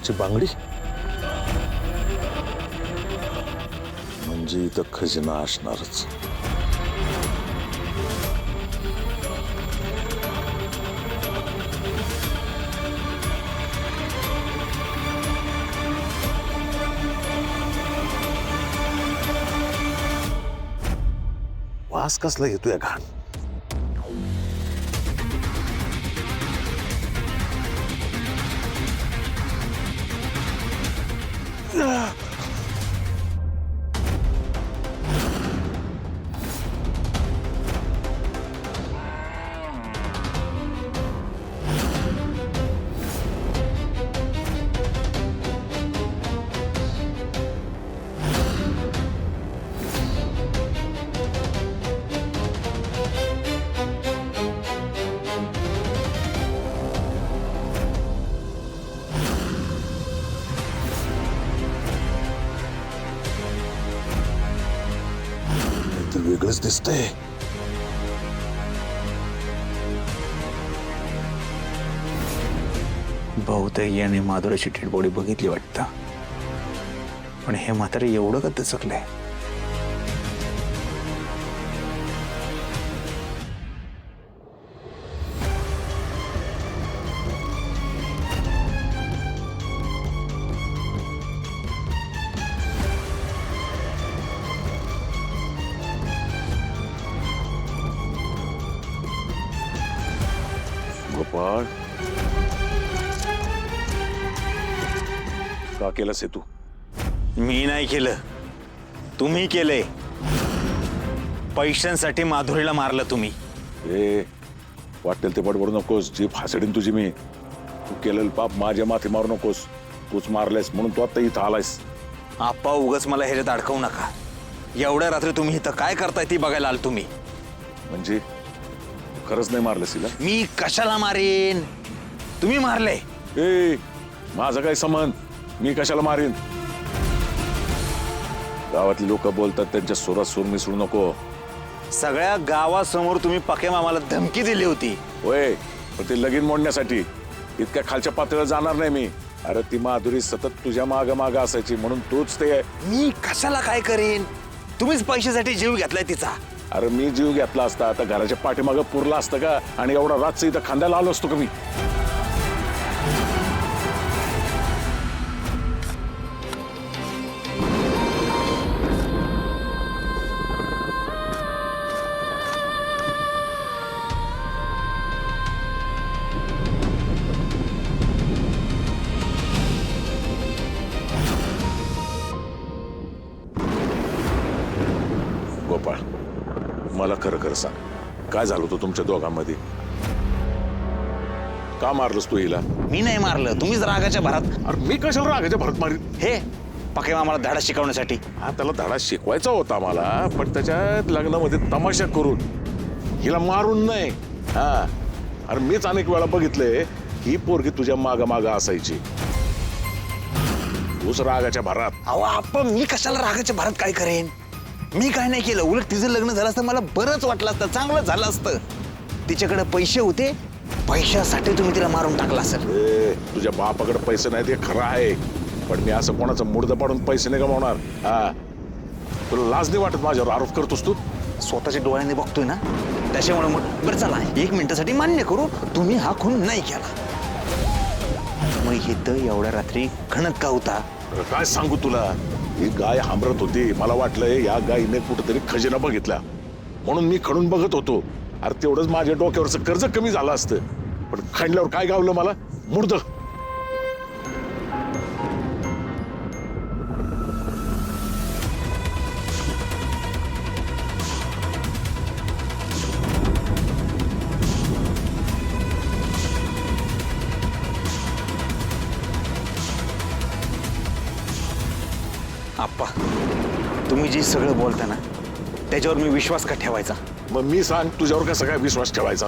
कलरची बांगडी म्हणजे इथं खजिना असणारच. वास कसला येतोय घाण. तर वेगळंच दिसतंय. बहुतेक याने माधुराची डेड बॉडी बघितली वाटतं, पण हे म्हातारे एवढं का दचकलंय? गोपाळ, का केलंस हे तू? मी नाही केलं, तुम्ही केलंय. पैशांसाठी माधुरीला मारलं तुम्ही. ए, वाटेल ते बडबडू नकोस. जी फासडीन तुझी मी. तू केलेलं पाप माझ्या माथी मारू नकोस. तूच मारलेस म्हणून तू आता इथं आलायस. आप्पा, उगाच मला ह्याच्यात अडकवू नका. एवढ्या रात्री तुम्ही इथं काय करताय ती बघायला आल तुम्ही. म्हणजे खरंच नाही मारलंस तिला? मी कशाला मारेन? तुम्ही मारले. ए, माझा काय संबंध? मी कशाला मारीन? गावातली लोक बोलतात, त्यांच्या सुरात सूर मिसळू नको. सगळ्या गावासमोर तुम्ही पके मामाला धमकी दिली होती. होय, पण ते लगीन मोडण्यासाठी. इतक्या खालच्या पातळीवर जाणार नाही मी. अरे ती माधुरी सतत तुझ्या माग माग असायची म्हणून तूच ते. मी कशाला काय करेन? तुम्हीच पैशासाठी जीव घेतलाय तिचा. अरे मी जीव घेतला असता आता घराच्या पाठीमागं पुरला असतं का? आणि एवढा रातचं इथं खांद्याला आलो असतो का मी? गोपाळ, मला खरं खरं सांग, काय झालं होतं तुमच्या दोघांमध्ये? का मारलंस तू हिला? मी नाही मारलं, तुम्हीच रागाच्या भरात. अरे मी कशाला रागाच्या भरत मारीन? हे पके मामाला धडा शिकवण्यासाठी. हा, त्याला धडा शिकवायचा होता मला, पण त्याच्या लग्नामध्ये तमाशा करून हिला मारून नाही. हा, अरे मीच अनेक वेळा बघितले ही पोरगी तुझ्या माग माग असायची. तूच रागाच्या भरात. अहो आपण, मी कशाला रागाच्या भरात काय करेन? मी काय नाही केलं. उलट तिचं लग्न झालं असतं मला बरंच वाटलं असतं, चांगलं झालं असतं. तिच्याकडे पैसे होते, पैशासाठी तुम्ही तिला मारून टाकला असेल. तुझ्या बापाकडे पैसे नाही ते खरं आहे, पण मी असं कोणाचं मुर्द पाडून पैसे नाही गमावणार. हा, तुला लाज नाही वाटत माझ्यावर आरोप करतोस तू? स्वतःच्या डोळ्याने बघतोय ना, त्याच्यामुळे मग बरं चला 1 मिनिटासाठी मान्य करू, तुम्ही हा खून नाही केला. मग इथं एवढ्या रात्री खणत का होता? काय सांगू तुला, ही गाय हांबरत होती. मला वाटलं या गायीने कुठेतरी खजिना बघितला म्हणून मी खणून बघत होतो. अरे तेवढंच माझ्या डोक्यावरचं कर्ज कमी झालं असतं, पण खणल्यावर काय गावलं मला? मुर्द. आप्पा, तुम्ही जे सगळं बोलता ना त्याच्यावर मी विश्वास का ठेवायचा? मग मी सांग, तुझ्यावर कसा काय विश्वास ठेवायचा?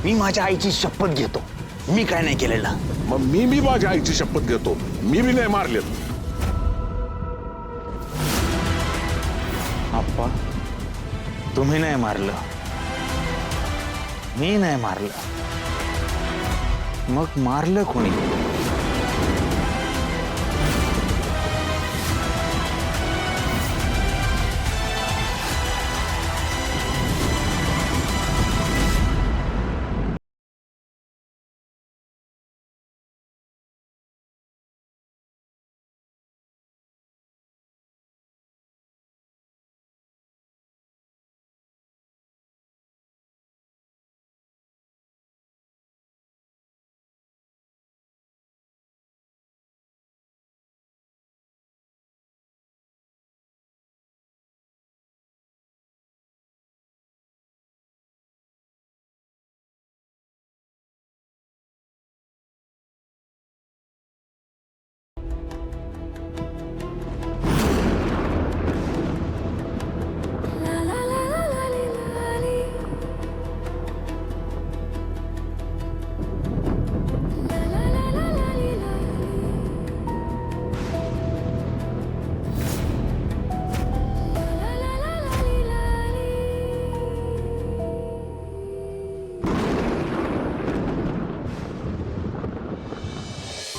मी माझ्या आईची शपथ घेतो, मी काय नाही केलेलं. मग मी माझ्या आईची शपथ घेतो, मी बी नाही मारले. आप्पा, तुम्ही नाही मारलं, मी नाही मारलं, मग मारलं कोणी?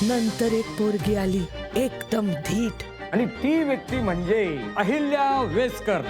नंतर एक पोरगी आली एकदम धीट. आणि ती व्यक्ती म्हणजे अहिल्या वेसकर.